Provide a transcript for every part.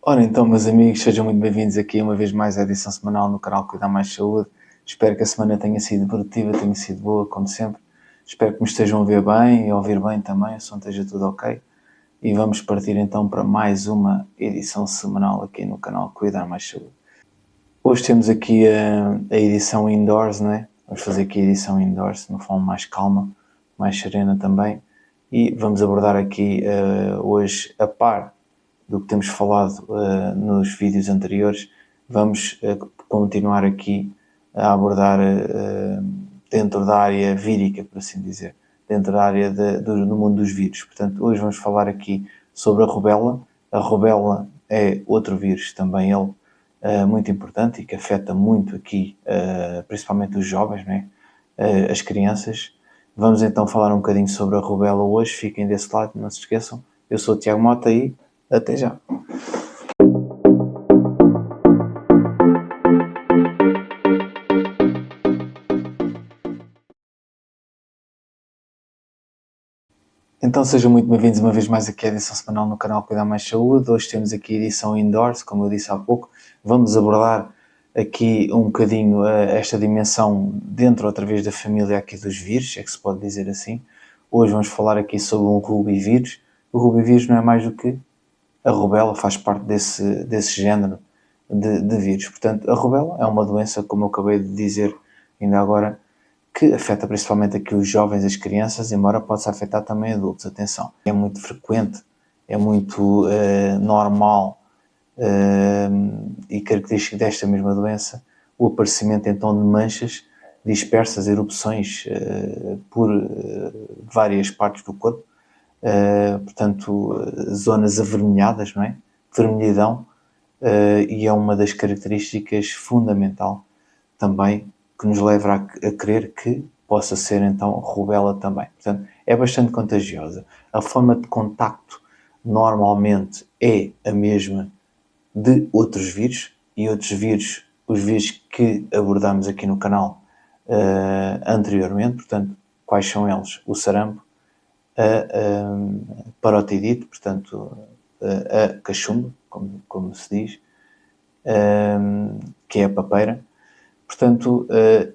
Ora então, meus amigos, sejam muito bem-vindos aqui uma vez mais à edição semanal no canal Cuidar Mais Saúde. Espero que a semana tenha sido produtiva, tenha sido boa, como sempre. Espero que me estejam a ver bem e a ouvir bem também, o som esteja tudo ok. E vamos partir então para mais uma edição semanal aqui no canal Cuidar Mais Saúde. Hoje temos aqui a edição indoors, não é? Vamos fazer aqui a edição indoors, de uma forma mais calma, mais serena também. E vamos abordar aqui hoje, a par do que temos falado nos vídeos anteriores, vamos continuar aqui a abordar dentro da área vírica, por assim dizer, dentro da área do mundo dos vírus. Portanto, hoje vamos falar aqui sobre a rubéola. A rubéola é outro vírus, também ele muito importante e que afeta muito aqui, principalmente os jovens, né? As crianças. Vamos então falar um bocadinho sobre a rubéola hoje. Fiquem desse lado, não se esqueçam. Eu sou o Tiago Mota e até já. Então sejam muito bem-vindos uma vez mais aqui à edição semanal no canal Cuidar Mais Saúde. Hoje temos aqui a edição indoors, como eu disse há pouco. Vamos abordar aqui um bocadinho esta dimensão dentro outra vez da família aqui dos vírus, é que se pode dizer assim. Hoje vamos falar aqui sobre um rubivírus. O rubivírus não é mais do que a rubéola, faz parte desse género de vírus. Portanto, a rubéola é uma doença, como eu acabei de dizer ainda agora, que afeta principalmente aqui os jovens e as crianças, embora possa afetar também adultos. Atenção, é muito frequente, é muito normal e característico desta mesma doença o aparecimento então de manchas dispersas, erupções por várias partes do corpo, portanto, zonas avermelhadas, não é? Vermelhidão, e é uma das características fundamental também que nos leva a crer que possa ser então rubéola também. Portanto, é bastante contagiosa. A forma de contacto normalmente é a mesma de outros vírus, e outros vírus, os vírus que abordamos aqui no canal anteriormente, portanto, quais são eles? O sarampo, a parotidite, portanto, a cachumba, como se diz, que é a papeira. Portanto,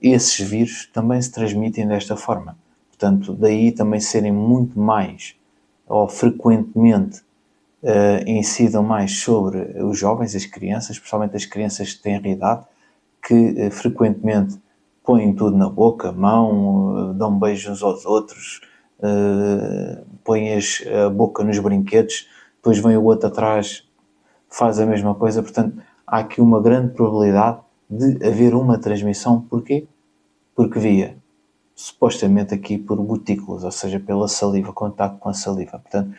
esses vírus também se transmitem desta forma. Portanto, daí também serem muito mais ou frequentemente incidam mais sobre os jovens, as crianças, especialmente as crianças que têm idade, que frequentemente põem tudo na boca, mão, dão beijos uns aos outros, põem a boca nos brinquedos, depois vem o outro atrás, faz a mesma coisa. Portanto, há aqui uma grande probabilidade de haver uma transmissão. Porquê? Porque via, supostamente aqui por gotículas, ou seja, pela saliva, contacto com a saliva. Portanto,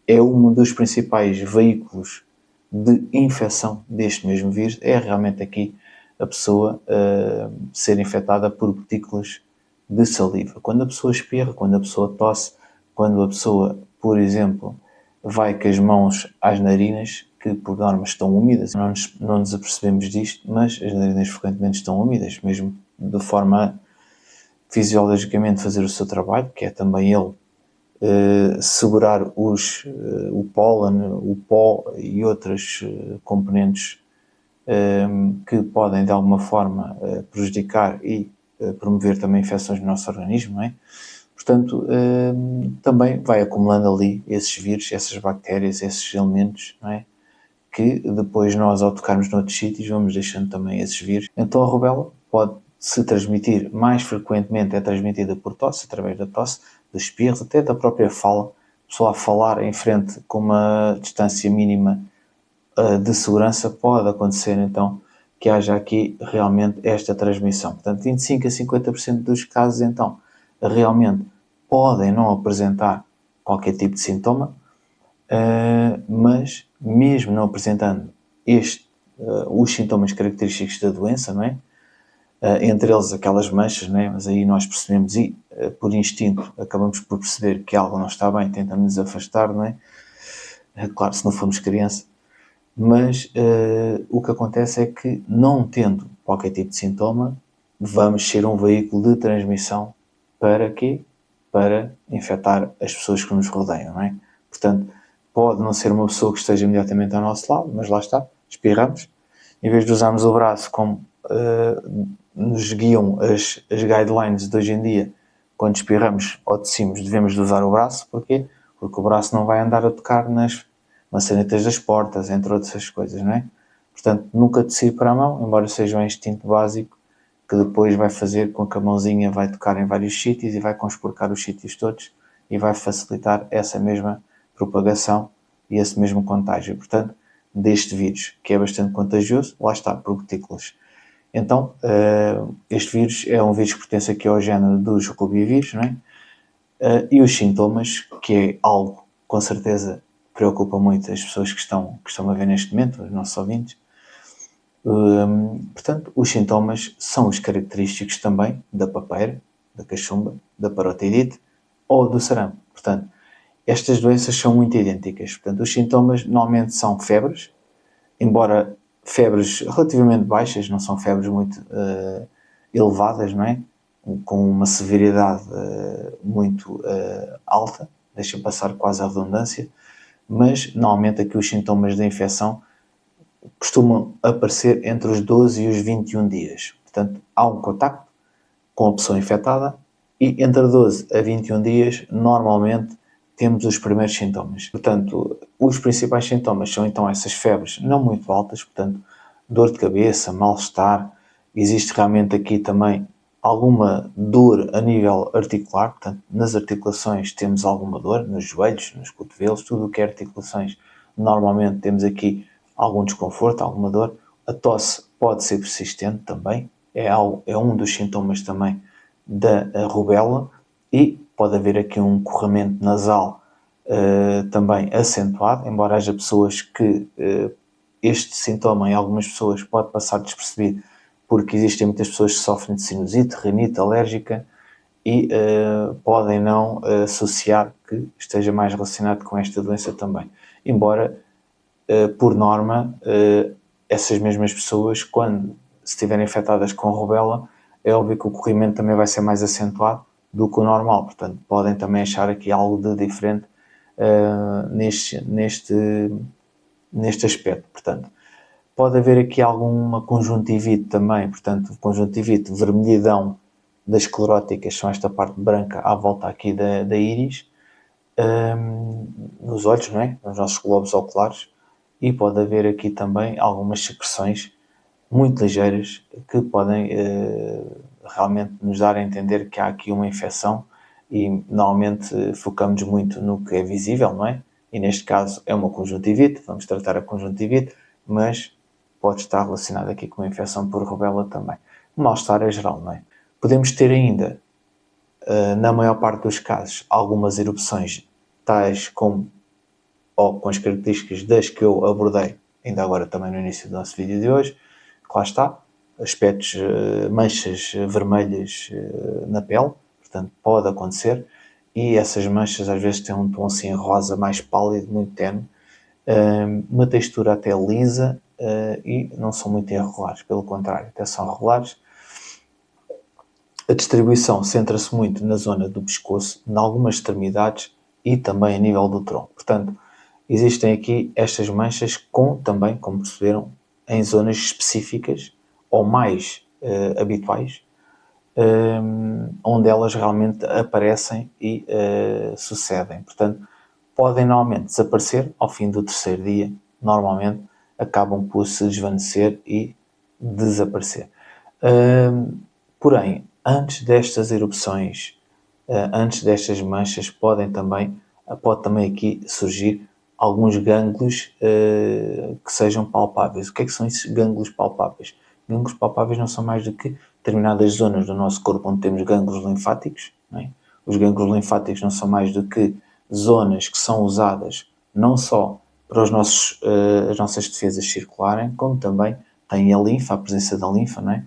é um dos principais veículos de infecção deste mesmo vírus, é realmente aqui a pessoa ser infectada por gotículas de saliva. Quando a pessoa espirra, quando a pessoa tosse, quando a pessoa, por exemplo, vai com as mãos às narinas, que por norma estão úmidas, não nos apercebemos disto, mas as narinas frequentemente estão úmidas, mesmo de forma a fisiologicamente fazer o seu trabalho, que é também ele segurar o pólen, o pó e outros componentes que podem de alguma forma prejudicar e promover também infecções no nosso organismo, não é? Portanto, também vai acumulando ali esses vírus, essas bactérias, esses elementos, não é? Que depois nós, ao tocarmos noutros sítios, vamos deixando também esses vírus. Então a rubéola pode se transmitir, mais frequentemente é transmitida por tosse, através da tosse, dos espirros, até da própria fala. A pessoa a falar em frente com uma distância mínima de segurança, pode acontecer então que haja aqui realmente esta transmissão. Portanto, 25 a 50% dos casos então realmente podem não apresentar qualquer tipo de sintoma, mas mesmo não apresentando os sintomas característicos da doença, não é? Entre eles aquelas manchas, não é? Mas aí nós percebemos e por instinto acabamos por perceber que algo não está bem, tentamos nos afastar, não é? Claro, se não formos criança, mas o que acontece é que, não tendo qualquer tipo de sintoma, vamos ser um veículo de transmissão para quê? Para infectar as pessoas que nos rodeiam, não é? Portanto, pode não ser uma pessoa que esteja imediatamente ao nosso lado, mas lá está, espirramos. Em vez de usarmos o braço como nos guiam as guidelines de hoje em dia, quando espirramos ou tossimos, devemos de usar o braço. Porquê? Porque o braço não vai andar a tocar nas maçanetas das portas, entre outras coisas, não é? Portanto, nunca tossir para a mão, embora seja um instinto básico, que depois vai fazer com que a mãozinha vai tocar em vários sítios e vai conspurcar os sítios todos e vai facilitar essa mesma propagação e esse mesmo contágio, portanto, deste vírus, que é bastante contagioso, lá está, por gotículas. Então, este vírus é um vírus que pertence aqui ao género dos robivírus, não é? E os sintomas, que é algo, com certeza, preocupa muito as pessoas que estão a ver neste momento, os nossos ouvintes. Portanto, os sintomas são os característicos também da papeira, da cachumba, da parotidite ou do sarampo. Portanto, estas doenças são muito idênticas. Portanto, os sintomas normalmente são febres, embora febres relativamente baixas, não são febres muito elevadas, não é? Com uma severidade muito alta, deixa passar quase a redundância, mas normalmente aqui os sintomas da infecção costumam aparecer entre os 12 e os 21 dias. Portanto, há um contacto com a pessoa infectada e entre 12 a 21 dias, normalmente, temos os primeiros sintomas. Portanto, os principais sintomas são então essas febres não muito altas, portanto, dor de cabeça, mal-estar. Existe realmente aqui também alguma dor a nível articular, portanto, nas articulações temos alguma dor, nos joelhos, nos cotovelos, tudo o que é articulações, normalmente temos aqui algum desconforto, alguma dor. A tosse pode ser persistente também, é um dos sintomas também da rubéola, e pode haver aqui um corrimento nasal também acentuado, embora haja pessoas que este sintoma em algumas pessoas pode passar despercebido, porque existem muitas pessoas que sofrem de sinusite, rinite alérgica e podem não associar que esteja mais relacionado com esta doença também. Embora, por norma, essas mesmas pessoas, quando estiverem infectadas com rubéola, é óbvio que o corrimento também vai ser mais acentuado do que o normal. Portanto, podem também achar aqui algo de diferente neste aspecto. Portanto, pode haver aqui alguma conjuntivite também, portanto, conjuntivite, vermelhidão das escleróticas, são esta parte branca à volta aqui da íris, nos olhos, não é? Nos nossos globos oculares, e pode haver aqui também algumas secreções muito ligeiras que podem realmente nos dar a entender que há aqui uma infecção, e normalmente focamos muito no que é visível, não é? E neste caso é uma conjuntivite, vamos tratar a conjuntivite, mas pode estar relacionado aqui com a infecção por rubéola também. O mal-estar é geral, não é? Podemos ter ainda, na maior parte dos casos, algumas erupções, tais como, ou com as características das que eu abordei ainda agora também no início do nosso vídeo de hoje, que lá está, aspectos, manchas vermelhas na pele, portanto pode acontecer, e essas manchas às vezes têm um tom assim rosa mais pálido, muito tenue, uma textura até lisa e não são muito irregulares, pelo contrário, até são regulares. A distribuição centra-se muito na zona do pescoço, em algumas extremidades e também a nível do tronco. Portanto, existem aqui estas manchas também, como perceberam, em zonas específicas ou mais habituais, onde elas realmente aparecem e sucedem. Portanto, podem normalmente desaparecer ao fim do terceiro dia, normalmente acabam por se desvanecer e desaparecer. Porém, antes destas erupções, antes destas manchas, pode também aqui surgir alguns gânglios que sejam palpáveis. O que é que são esses gânglios palpáveis? Gânglios palpáveis não são mais do que determinadas zonas do nosso corpo onde temos gânglios linfáticos, não é? Os gânglios linfáticos não são mais do que zonas que são usadas não só para as nossas defesas circularem, como também tem a linfa, a presença da linfa, não é?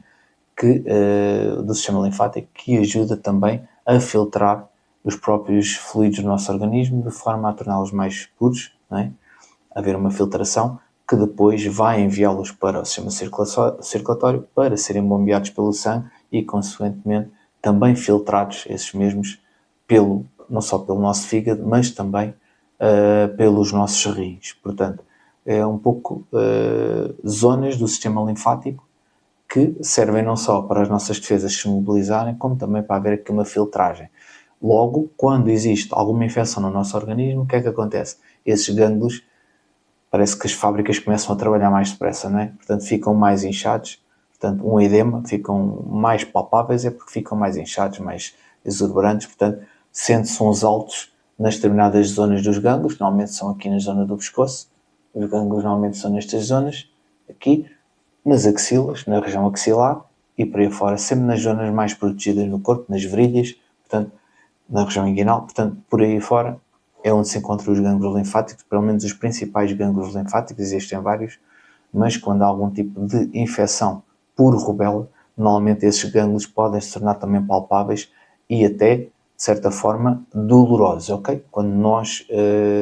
Do sistema linfático, que ajuda também a filtrar os próprios fluidos do nosso organismo de forma a torná-los mais puros, não é? Haver uma filtração que depois vai enviá-los para o sistema circulatório para serem bombeados pelo sangue e, consequentemente, também filtrados esses mesmos não só pelo nosso fígado, mas também pelos nossos rins. Portanto, é um pouco zonas do sistema linfático que servem não só para as nossas defesas se mobilizarem, como também para haver aqui uma filtragem. Logo, quando existe alguma infecção no nosso organismo, o que é que acontece? Esses gânglios, parece que as fábricas começam a trabalhar mais depressa, não é? Portanto, ficam mais inchados. Portanto, um edema, ficam mais palpáveis, é porque ficam mais inchados, mais exuberantes. Portanto, sente-se sons altos nas determinadas zonas dos gânglios, normalmente são aqui na zona do pescoço. Os gânglios normalmente são nestas zonas, aqui, nas axilas, na região axilar e por aí fora, sempre nas zonas mais protegidas no corpo, nas virilhas, portanto, na região inguinal, portanto, por aí fora é onde se encontram os gânglios linfáticos, pelo menos os principais gânglios linfáticos, existem vários, mas quando há algum tipo de infecção por rubéola, normalmente esses gânglios podem se tornar também palpáveis e até, de certa forma, dolorosos, ok? Quando nós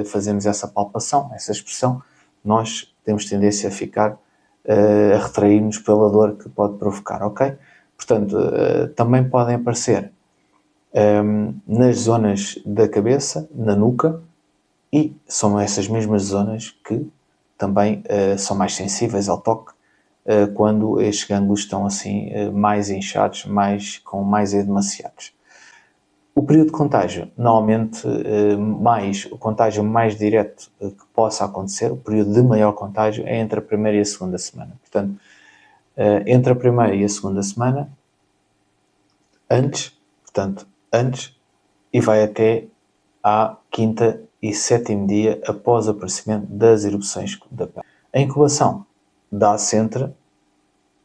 fazemos essa palpação, essa expressão, nós temos tendência a ficar a retrair-nos pela dor que pode provocar, ok? Portanto, também podem aparecer nas zonas da cabeça, na nuca, e são essas mesmas zonas que também são mais sensíveis ao toque quando estes gânglios estão assim mais inchados, com mais edemaciados. O período de contágio, normalmente o contágio mais direto que possa acontecer, o período de maior contágio é entre a primeira e a segunda semana. Portanto, entre a primeira e a segunda semana, antes, e vai até à quinta e sétimo dia após o aparecimento das erupções da pele. A incubação dá-se o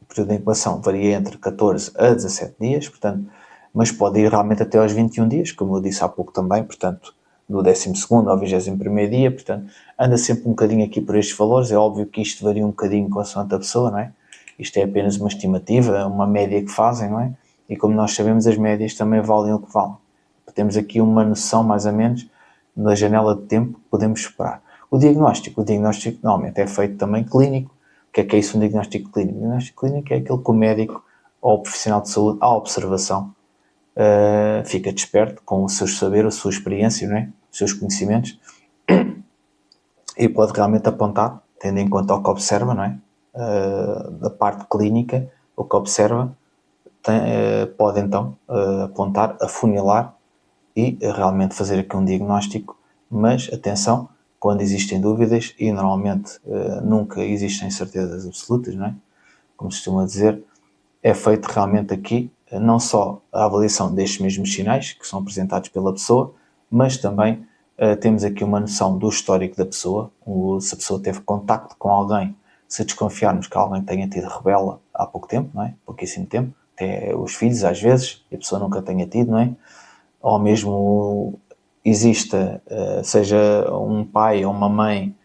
período de incubação varia entre 14 a 17 dias, portanto, mas pode ir realmente até aos 21 dias, como eu disse há pouco também, portanto, do 12º ao 21º dia, portanto, anda sempre um bocadinho aqui por estes valores. É óbvio que isto varia um bocadinho consoante a pessoa, não é? Isto é apenas uma estimativa, uma média que fazem, não é? E como nós sabemos, as médias também valem o que valem. Temos aqui uma noção, mais ou menos, da janela de tempo que podemos esperar. O diagnóstico normalmente é feito também clínico. O que é isso, um diagnóstico clínico? O diagnóstico clínico é aquele que o médico ou o profissional de saúde, à observação, fica desperto com o seu saber, a sua experiência, não é? Os seus conhecimentos, e pode realmente apontar, tendo em conta o que observa, não é? Da parte clínica, o que observa, pode então apontar, afunilar e realmente fazer aqui um diagnóstico, mas atenção, quando existem dúvidas, e normalmente nunca existem certezas absolutas, não é? Como se costuma dizer, é feito realmente aqui não só a avaliação destes mesmos sinais que são apresentados pela pessoa, mas também temos aqui uma noção do histórico da pessoa, se a pessoa teve contacto com alguém, se desconfiarmos que alguém tenha tido rubéola há pouco tempo, não é? Pouquíssimo tempo, até os filhos às vezes, e a pessoa nunca tenha tido, não é? Ou mesmo exista, seja um pai ou uma mãe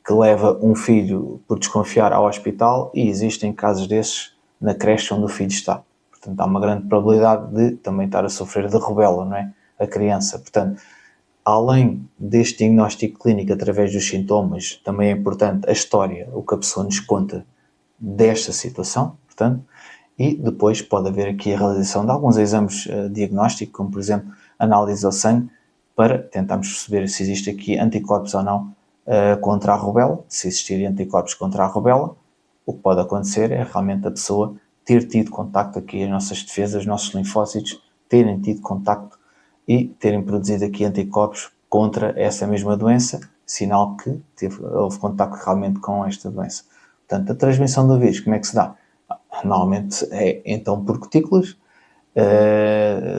que leva um filho por desconfiar ao hospital, e existem casos desses na creche onde o filho está. Portanto, há uma grande probabilidade de também estar a sofrer de rubéola, não é? A criança. Portanto, além deste diagnóstico clínico através dos sintomas, também é importante a história, o que a pessoa nos conta desta situação, portanto, e depois pode haver aqui a realização de alguns exames diagnósticos, como por exemplo análise ao sangue, para tentarmos perceber se existe aqui anticorpos ou não contra a rubéola. Se existirem anticorpos contra a rubéola, o que pode acontecer é realmente a pessoa ter tido contacto aqui, as nossas defesas, os nossos linfócitos terem tido contacto e terem produzido aqui anticorpos contra essa mesma doença, sinal que houve contacto realmente com esta doença. Portanto, a transmissão do vírus, como é que se dá? Normalmente é então por cutículas,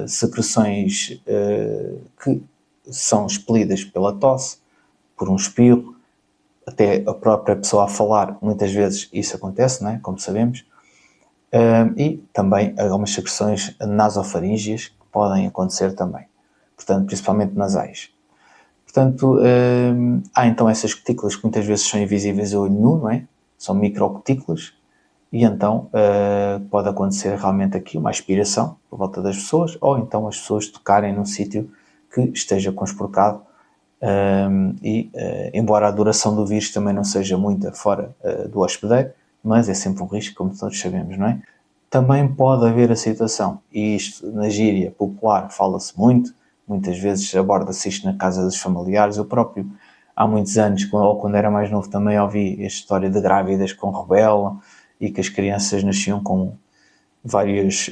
secreções que são expelidas pela tosse, por um espirro, até a própria pessoa a falar, muitas vezes isso acontece, não é? Como sabemos, e também algumas secreções nasofaríngeas que podem acontecer também, portanto, principalmente nasais. Portanto, há então essas cutículas que muitas vezes são invisíveis ao olho nu, não é? São microcutículas, e então pode acontecer realmente aqui uma aspiração por volta das pessoas, ou então as pessoas tocarem num sítio que esteja conspurcado, embora a duração do vírus também não seja muita fora do hospedeiro, mas é sempre um risco, como todos sabemos, não é? Também pode haver a situação, e isto na gíria popular fala-se muito, muitas vezes aborda-se isto na casa dos familiares. Eu próprio há muitos anos, ou quando era mais novo, também ouvi a história de grávidas com rubéola e que as crianças nasciam com várias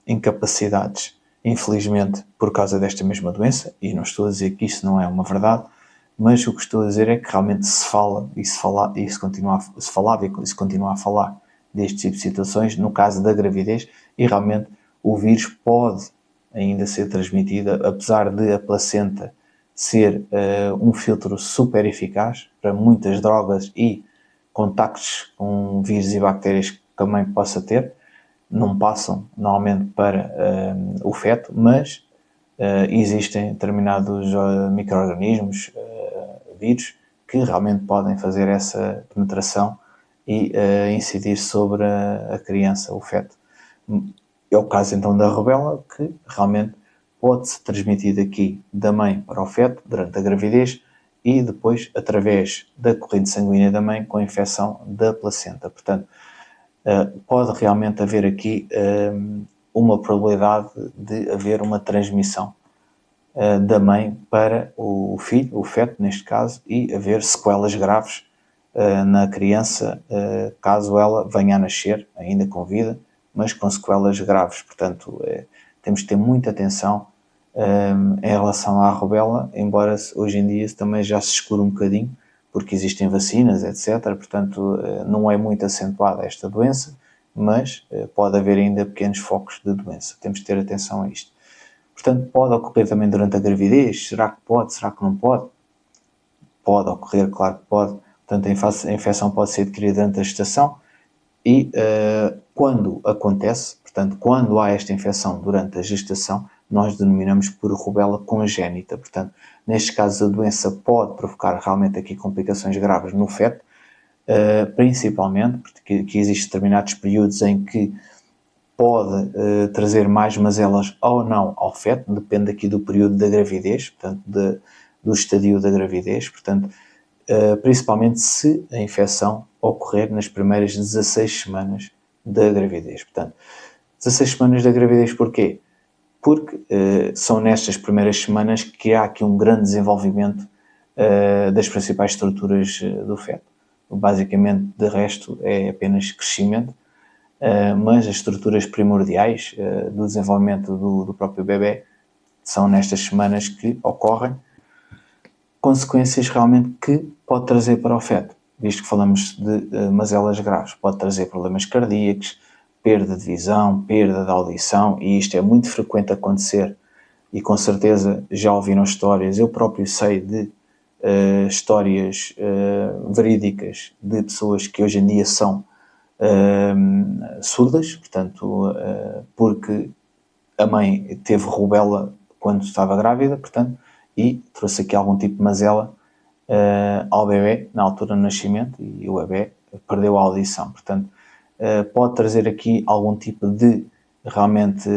incapacidades, infelizmente, por causa desta mesma doença, e não estou a dizer que isso não é uma verdade, mas o que estou a dizer é que realmente se fala, e se continua a falar deste tipo de situações, no caso da gravidez, e realmente o vírus pode ainda ser transmitido, apesar de a placenta ser um filtro super eficaz para muitas drogas e contactos com vírus e bactérias que também possa ter, não passam normalmente para o feto, mas existem determinados micro-organismos, vírus, que realmente podem fazer essa penetração e incidir sobre a criança, o feto. É o caso então da rubéola, que realmente pode-se transmitir aqui da mãe para o feto durante a gravidez e depois através da corrente sanguínea da mãe com a infecção da placenta. Portanto, pode realmente haver aqui uma probabilidade de haver uma transmissão da mãe para o filho, o feto neste caso, e haver sequelas graves na criança, caso ela venha a nascer ainda com vida, mas com sequelas graves. Portanto, temos que ter muita atenção em relação à rubéola, embora hoje em dia também já se escure um bocadinho, porque existem vacinas, etc. Portanto, não é muito acentuada esta doença, mas pode haver ainda pequenos focos de doença. Temos que ter atenção a isto. Portanto, pode ocorrer também durante a gravidez. Será que pode? Será que não pode? Pode ocorrer, claro que pode. Portanto, a infecção pode ser adquirida durante a gestação e quando acontece, portanto, quando há esta infecção durante a gestação, nós denominamos por rubéola congénita. Portanto, nestes casos, a doença pode provocar realmente aqui complicações graves no feto, principalmente porque existem determinados períodos em que pode trazer mais mazelas ou não ao feto, depende aqui do período da gravidez, portanto, do estadio da gravidez, portanto, principalmente se a infecção ocorrer nas primeiras 16 semanas da gravidez. Portanto, 16 semanas da gravidez porquê? Porque são nestas primeiras semanas que há aqui um grande desenvolvimento das principais estruturas do feto. Basicamente, de resto, é apenas crescimento, mas as estruturas primordiais do desenvolvimento do próprio bebê são nestas semanas que ocorrem, consequências realmente que pode trazer para o feto, visto que falamos de mazelas graves, pode trazer problemas cardíacos, perda de visão, perda de audição, e isto é muito frequente acontecer, e com certeza já ouviram histórias, eu próprio sei de histórias verídicas de pessoas que hoje em dia são surdas, portanto, porque a mãe teve rubéola quando estava grávida, portanto, e trouxe aqui algum tipo de mazela ao bebê na altura do nascimento e o bebê perdeu a audição. Portanto, pode trazer aqui algum tipo de realmente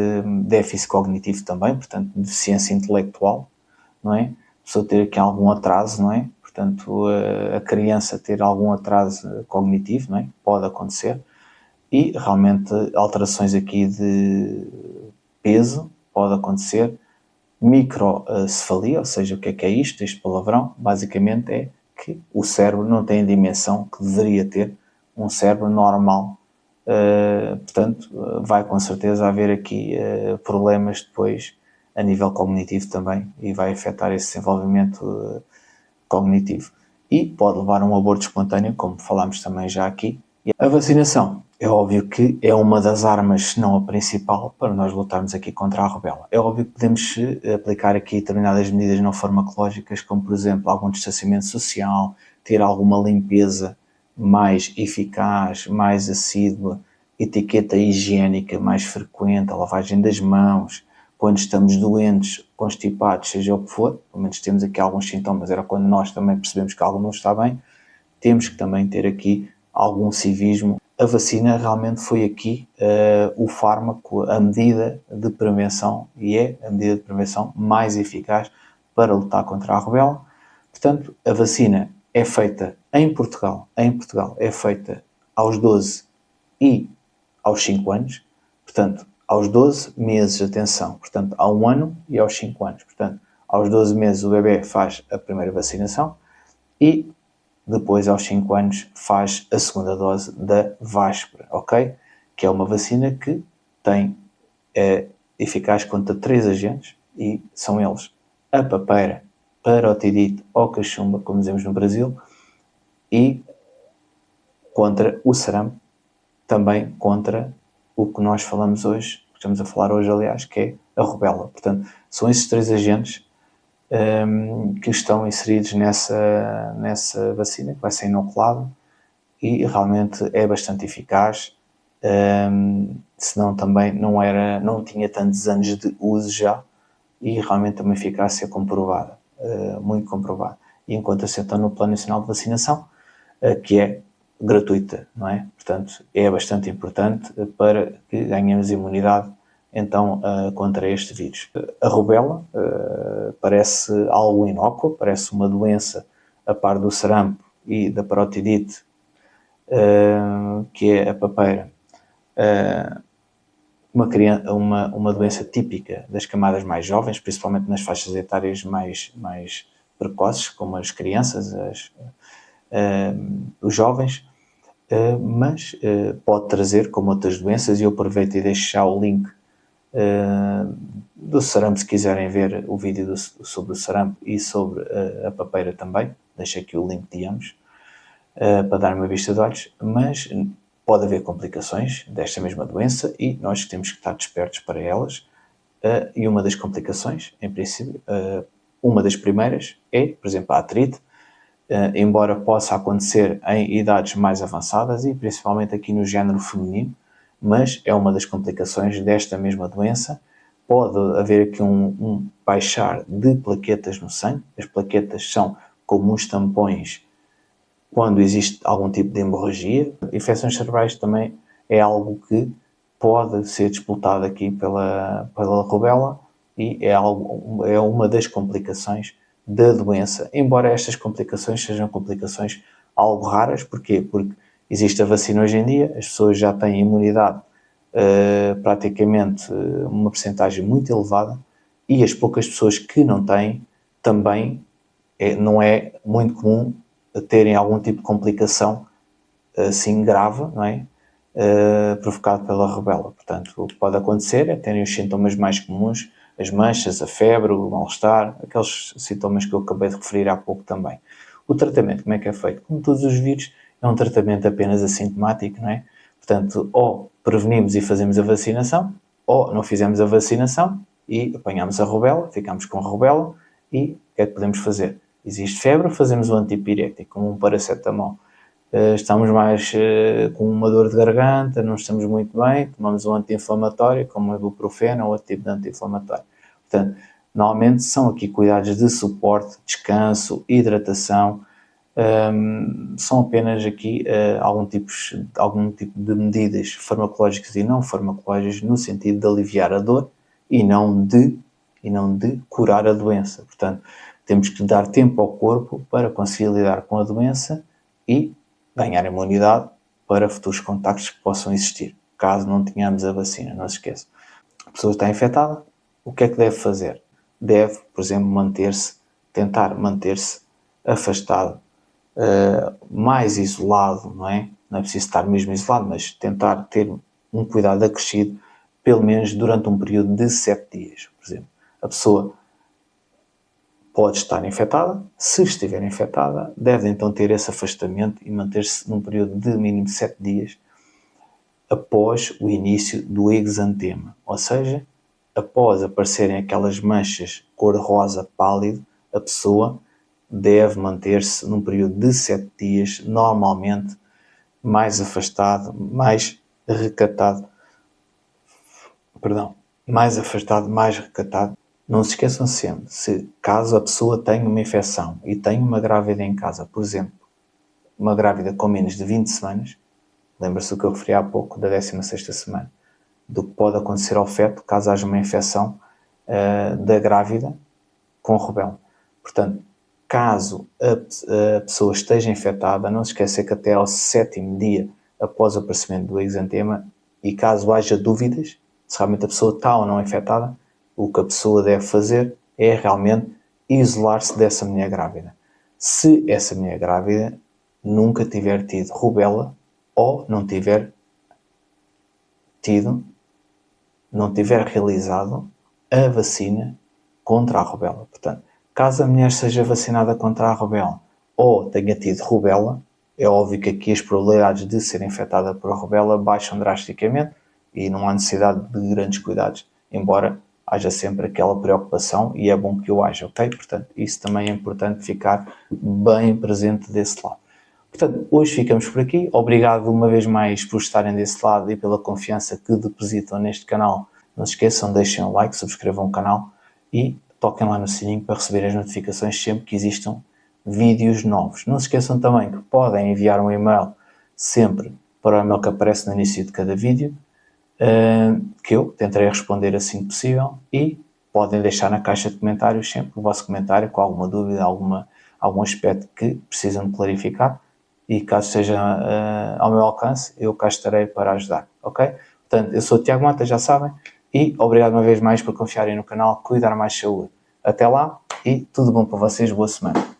déficit cognitivo também, portanto, deficiência intelectual, não é? A pessoa ter aqui algum atraso, não é? Portanto, a criança ter algum atraso cognitivo, não é? Pode acontecer. E realmente alterações aqui de peso pode acontecer, microcefalia, ou seja, o que é isto, este palavrão? Basicamente é que o cérebro não tem a dimensão que deveria ter um cérebro normal. Portanto, vai com certeza haver aqui problemas depois a nível cognitivo também e vai afetar esse desenvolvimento cognitivo. E pode levar a um aborto espontâneo, como falámos também já aqui. A vacinação é óbvio que é uma das armas, se não a principal, para nós lutarmos aqui contra a rubéola. É óbvio que podemos aplicar aqui determinadas medidas não farmacológicas, como por exemplo algum distanciamento social, ter alguma limpeza mais eficaz, mais assídua, etiqueta higiênica mais frequente, a lavagem das mãos, quando estamos doentes, constipados, seja o que for, pelo menos temos aqui alguns sintomas, era quando nós também percebemos que algo não está bem, temos que também ter aqui algum civismo. A vacina realmente foi aqui o fármaco, a medida de prevenção, e é a medida de prevenção mais eficaz para lutar contra a rubéola. Portanto, a vacina é feita em Portugal é feita aos 12 e aos 5 anos, portanto, aos 12 meses, atenção, portanto, há 1 ano e aos 5 anos. Portanto, aos 12 meses o bebê faz a primeira vacinação, e depois, aos 5 anos, faz a segunda dose da Vaspra, ok? Que é uma vacina que tem eficaz contra 3 agentes e são eles a papeira, parotidite ou cachumba, como dizemos no Brasil, e contra o sarampo, também contra o que nós falamos hoje, que estamos a falar hoje, aliás, que é a rubéola. Portanto, são esses 3 agentes que estão inseridos nessa vacina, que vai ser inoculado, e realmente é bastante eficaz, senão também não tinha tantos anos de uso já, e realmente é uma eficácia comprovada, muito comprovada. E encontra-se então no Plano Nacional de Vacinação, que é gratuita, não é? Portanto, é bastante importante para que ganhemos imunidade então contra este vírus. A rubéola parece algo inócuo, parece uma doença a par do sarampo e da parotidite, que é a papeira, uma doença típica das camadas mais jovens, principalmente nas faixas etárias mais precoces, como as crianças, os jovens, mas pode trazer, como outras doenças, e eu aproveito e deixo já o link do sarampo, se quiserem ver o vídeo sobre o sarampo e sobre a papeira também, deixo aqui o link de ambos, para dar uma vista de olhos, mas pode haver complicações desta mesma doença e nós temos que estar despertos para elas, e uma das complicações, em princípio, uma das primeiras é, por exemplo, a artrite, embora possa acontecer em idades mais avançadas e principalmente aqui no género feminino, mas é uma das complicações desta mesma doença. Pode haver aqui um baixar de plaquetas no sangue. As plaquetas são como uns tampões quando existe algum tipo de hemorragia. Infecções cerebrais também é algo que pode ser disputado aqui pela rubéola e é uma das complicações da doença, embora estas complicações sejam complicações algo raras. Porquê? Porque existe a vacina hoje em dia, as pessoas já têm imunidade praticamente uma percentagem muito elevada, e as poucas pessoas que não têm também não é muito comum terem algum tipo de complicação assim grave, não é? Provocado pela rubéola. Portanto, o que pode acontecer é terem os sintomas mais comuns, as manchas, a febre, o mal-estar, aqueles sintomas que eu acabei de referir há pouco também. O tratamento, como é que é feito? Como todos os vírus, é um tratamento apenas assintomático, não é? Portanto, ou prevenimos e fazemos a vacinação, ou não fizemos a vacinação e apanhamos a rubéola, ficamos com a rubéola, e o que é que podemos fazer? Existe febre, fazemos o antipirético, como um paracetamol. Estamos mais com uma dor de garganta, não estamos muito bem, tomamos um anti-inflamatório, como o ibuprofeno ou outro tipo de anti-inflamatório. Portanto, normalmente são aqui cuidados de suporte, descanso, hidratação, são apenas aqui algum tipo de medidas farmacológicas e não farmacológicas no sentido de aliviar a dor e não de curar a doença. Portanto, temos que dar tempo ao corpo para conseguir lidar com a doença e ganhar imunidade para futuros contactos que possam existir, caso não tenhamos a vacina. Não se esqueça. A pessoa está infectada, o que é que deve fazer? Deve, por exemplo, tentar manter-se afastado, mais isolado, não é? Não é preciso estar mesmo isolado, mas tentar ter um cuidado acrescido, pelo menos durante um período de 7 dias, por exemplo. A pessoa pode estar infectada. Se estiver infectada, deve então ter esse afastamento e manter-se num período de mínimo 7 dias após o início do exantema, ou seja, após aparecerem aquelas manchas cor-de-rosa pálido, a pessoa deve manter-se num período de 7 dias, normalmente mais afastado, mais recatado, mais recatado. Não se esqueçam sempre, se caso a pessoa tenha uma infecção e tenha uma grávida em casa, por exemplo, uma grávida com menos de 20 semanas, lembra-se do que eu referi há pouco, da 16ª semana, do que pode acontecer ao feto caso haja uma infecção da grávida com rubéola. Portanto, caso a pessoa esteja infectada, não se esqueça que até ao 7º dia após o aparecimento do exantema, e caso haja dúvidas se realmente a pessoa está ou não infectada, o que a pessoa deve fazer é realmente isolar-se dessa mulher grávida. se essa mulher grávida nunca tiver tido rubéola ou não tiver realizado a vacina contra a rubéola. Portanto, caso a mulher seja vacinada contra a rubéola ou tenha tido rubéola, é óbvio que aqui as probabilidades de ser infectada por rubéola baixam drasticamente e não há necessidade de grandes cuidados, embora haja sempre aquela preocupação e é bom que o haja, ok? Portanto, isso também é importante ficar bem presente desse lado. Portanto, hoje ficamos por aqui. Obrigado uma vez mais por estarem desse lado e pela confiança que depositam neste canal. Não se esqueçam, deixem um like, subscrevam o canal e toquem lá no sininho para receber as notificações sempre que existam vídeos novos. Não se esqueçam também que podem enviar um e-mail sempre para o e-mail que aparece no início de cada vídeo, que eu tentarei responder assim que possível, e podem deixar na caixa de comentários sempre o vosso comentário com alguma dúvida, algum aspecto que precisam de clarificar, e caso esteja ao meu alcance, eu cá estarei para ajudar, ok? Portanto, eu sou o Tiago Mata, já sabem, e obrigado uma vez mais por confiarem no canal Cuidar Mais Saúde. Até lá e tudo bom para vocês, boa semana.